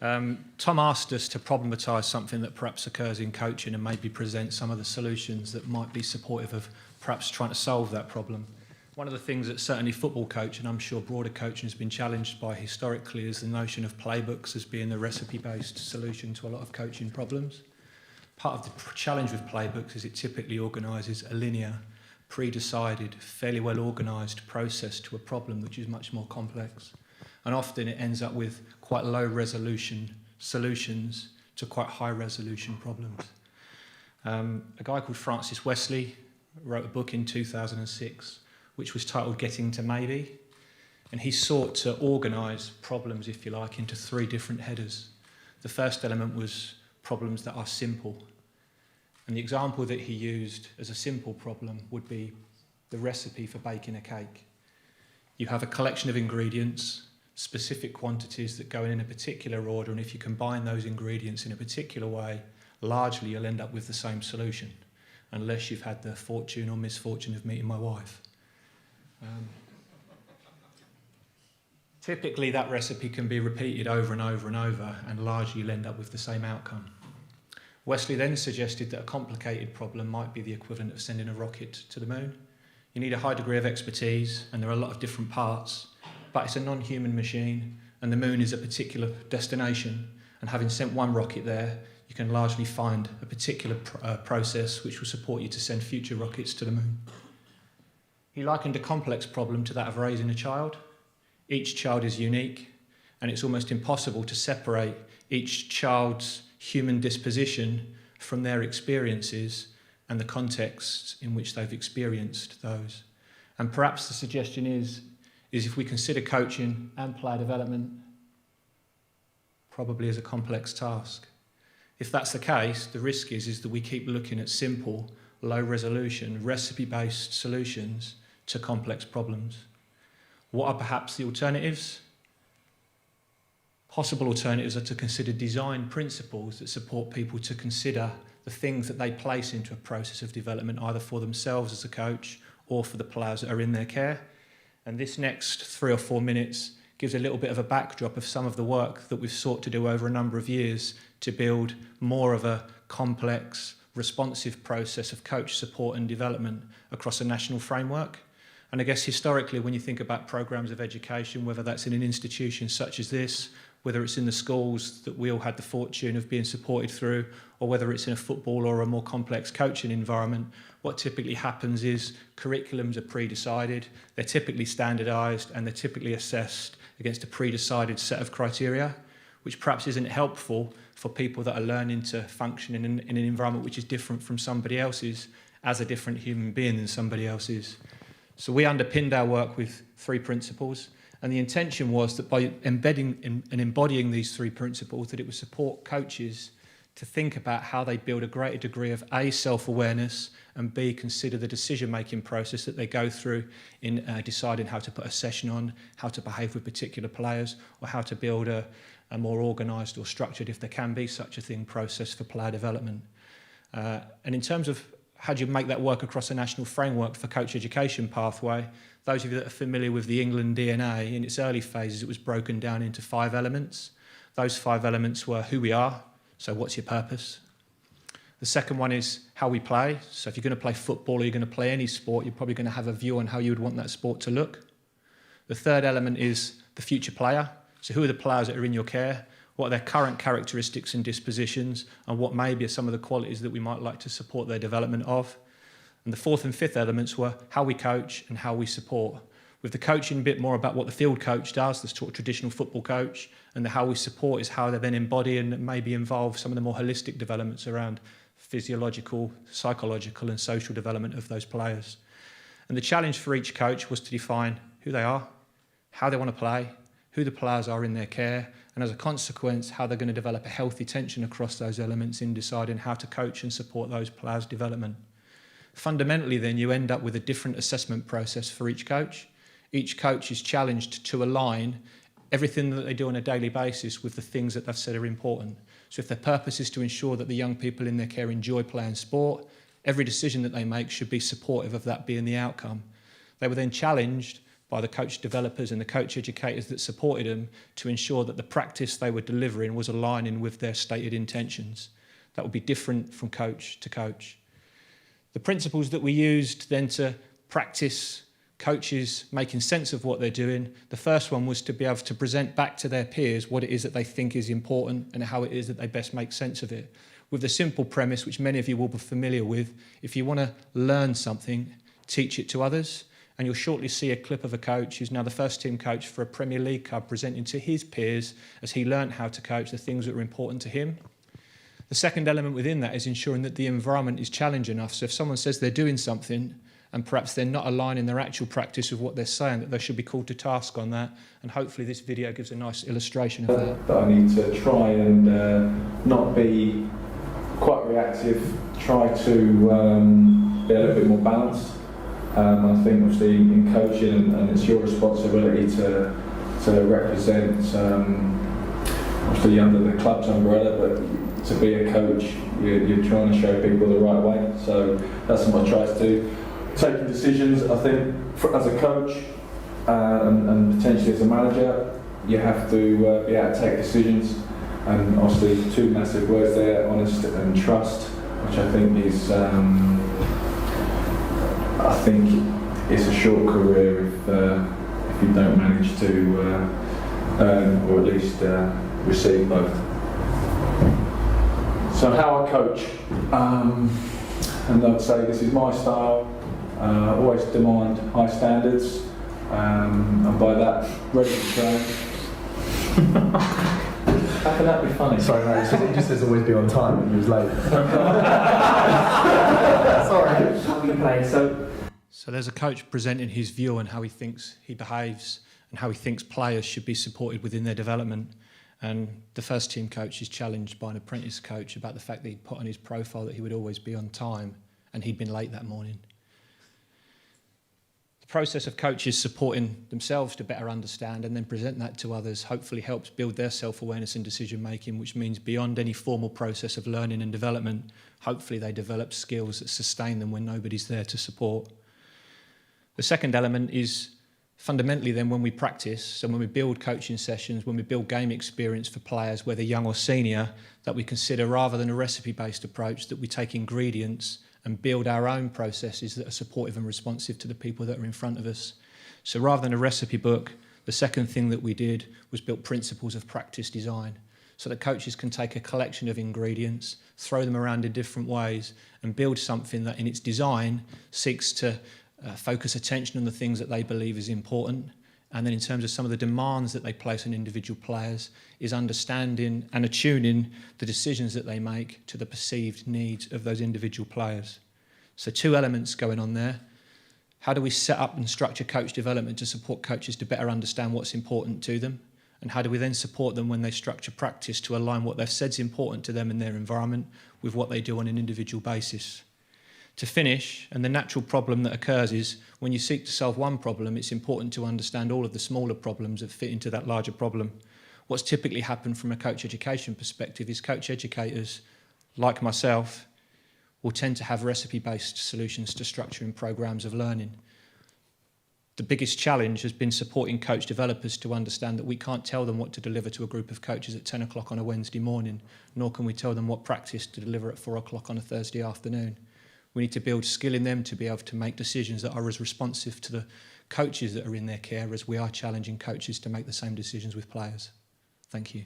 Tom asked us to problematise something that perhaps occurs in coaching and maybe present some of the solutions that might be supportive of perhaps trying to solve that problem. One of the things that certainly football coach, and I'm sure broader coaching, has been challenged by historically is the notion of playbooks as being the recipe-based solution to a lot of coaching problems. Part of the challenge with playbooks is it typically organises a linear, pre-decided, fairly well organised process to a problem which is much more complex. And often it ends up with quite low resolution solutions to quite high resolution problems. A guy called Francis Wesley wrote a book in 2006 which was titled Getting to Maybe, and he sought to organise problems, if you like, into three different headers. The first element was problems that are simple, and the example that he used as a simple problem would be the recipe for baking a cake. You have a collection of ingredients, specific quantities that go in a particular order, and if you combine those ingredients in a particular way, largely you'll end up with the same solution, unless you've had the fortune or misfortune of meeting my wife. Typically that recipe can be repeated over and over and over, and largely you'll end up with the same outcome. Wesley then suggested that a complicated problem might be the equivalent of sending a rocket to the moon. You need a high degree of expertise, and there are a lot of different parts, but it's a non-human machine, and the moon is a particular destination, and having sent one rocket there, you can largely find a particular process which will support you to send future rockets to the moon. He likened a complex problem to that of raising a child. Each child is unique, and it's almost impossible to separate each child's human disposition from their experiences and the contexts in which they've experienced those. And perhaps the suggestion is if we consider coaching and player development probably as a complex task. If that's the case, the risk is that we keep looking at simple, low-resolution, recipe-based solutions to complex problems. What are perhaps the alternatives? Possible alternatives are to consider design principles that support people to consider the things that they place into a process of development, either for themselves as a coach or for the players that are in their care. And this next 3 or 4 minutes gives a little bit of a backdrop of some of the work that we've sought to do over a number of years to build more of a complex, responsive process of coach support and development across a national framework. And I guess historically, when you think about programs of education, whether that's in an institution such as this, whether it's in the schools that we all had the fortune of being supported through, or whether it's in a football or a more complex coaching environment, what typically happens is curriculums are pre-decided, they're typically standardised, and they're typically assessed against a pre-decided set of criteria, which perhaps isn't helpful for people that are learning to function in an environment which is different from somebody else's, as a different human being than somebody else's. So we underpinned our work with 3 principles, and the intention was that by embedding and embodying these 3 principles, that it would support coaches to think about how they build a greater degree of A, self-awareness, and B, consider the decision-making process that they go through in deciding how to put a session on, how to behave with particular players, or how to build a more organised or structured, if there can be such a thing, process for player development. And in terms of how do you make that work across a national framework for coach education pathway, those of you that are familiar with the England DNA, in its early phases it was broken down into 5 elements. Those 5 elements were who we are, so what's your purpose? The second one is how we play, so if you're going to play football or you're going to play any sport, you're probably going to have a view on how you would want that sport to look. The third element is the future player, so who are the players that are in your care? What are their current characteristics and dispositions, and what maybe are some of the qualities that we might like to support their development of. And the 4th and 5th elements were how we coach and how we support. With the coaching a bit more about what the field coach does, the sort of traditional football coach, and the how we support is how they then embody and maybe involve some of the more holistic developments around physiological, psychological and social development of those players. And the challenge for each coach was to define who they are, how they want to play, who the players are in their care, and as a consequence, how they're going to develop a healthy tension across those elements in deciding how to coach and support those players' development. Fundamentally, then, you end up with a different assessment process for each coach. Each coach is challenged to align everything that they do on a daily basis with the things that they've said are important. So if their purpose is to ensure that the young people in their care enjoy playing sport, every decision that they make should be supportive of that being the outcome. They were then challenged by the coach developers and the coach educators that supported them to ensure that the practice they were delivering was aligning with their stated intentions. That would be different from coach to coach. The principles that we used then to practice coaches making sense of what they're doing, the first one was to be able to present back to their peers what it is that they think is important and how it is that they best make sense of it. With the simple premise, which many of you will be familiar with, if you want to learn something, teach it to others. And you'll shortly see a clip of a coach who's now the first team coach for a Premier League club presenting to his peers as he learnt how to coach the things that were important to him. The second element within that is ensuring that the environment is challenging enough. So if someone says they're doing something and perhaps they're not aligning their actual practice with what they're saying, that they should be called to task on that. And hopefully this video gives a nice illustration of that. That I need to try and not be quite reactive, try to be a little bit more balanced. I think obviously in coaching, and it's your responsibility to represent, obviously under the club's umbrella, but to be a coach, you're trying to show people the right way. So that's what I try to do. Taking decisions, I think, as a coach and potentially as a manager, you have to be able to take decisions. And obviously two massive words there, honest and trust, which I think is, it's a short career if you don't manage to earn or at least receive both. So how I coach, and I'd say this is my style, always demand high standards, and by that, ready to train. How can that be funny? Sorry, mate, he just says always be on time and he was late. Sorry. How we play, So there's a coach presenting his view on how he thinks he behaves and how he thinks players should be supported within their development. And the first team coach is challenged by an apprentice coach about the fact that he'd put on his profile that he would always be on time and he'd been late that morning. The process of coaches supporting themselves to better understand and then present that to others hopefully helps build their self-awareness and decision-making, which means beyond any formal process of learning and development, hopefully they develop skills that sustain them when nobody's there to support. The second element is fundamentally then when we practice, so when we build coaching sessions, when we build game experience for players, whether young or senior, that we consider rather than a recipe-based approach, that we take ingredients and build our own processes that are supportive and responsive to the people that are in front of us. So rather than a recipe book, the second thing that we did was build principles of practice design so that coaches can take a collection of ingredients, throw them around in different ways and build something that in its design seeks to focus attention on the things that they believe is important. And then in terms of some of the demands that they place on individual players is understanding and attuning the decisions that they make to the perceived needs of those individual players. So two elements going on there. How do we set up and structure coach development to support coaches to better understand what's important to them? And how do we then support them when they structure practice to align what they've said is important to them in their environment with what they do on an individual basis? To finish, and the natural problem that occurs is when you seek to solve one problem, it's important to understand all of the smaller problems that fit into that larger problem. What's typically happened from a coach education perspective is coach educators, like myself, will tend to have recipe-based solutions to structuring programs of learning. The biggest challenge has been supporting coach developers to understand that we can't tell them what to deliver to a group of coaches at 10 o'clock on a Wednesday morning, nor can we tell them what practice to deliver at 4 o'clock on a Thursday afternoon. We need to build skill in them to be able to make decisions that are as responsive to the coaches that are in their care as we are challenging coaches to make the same decisions with players. Thank you.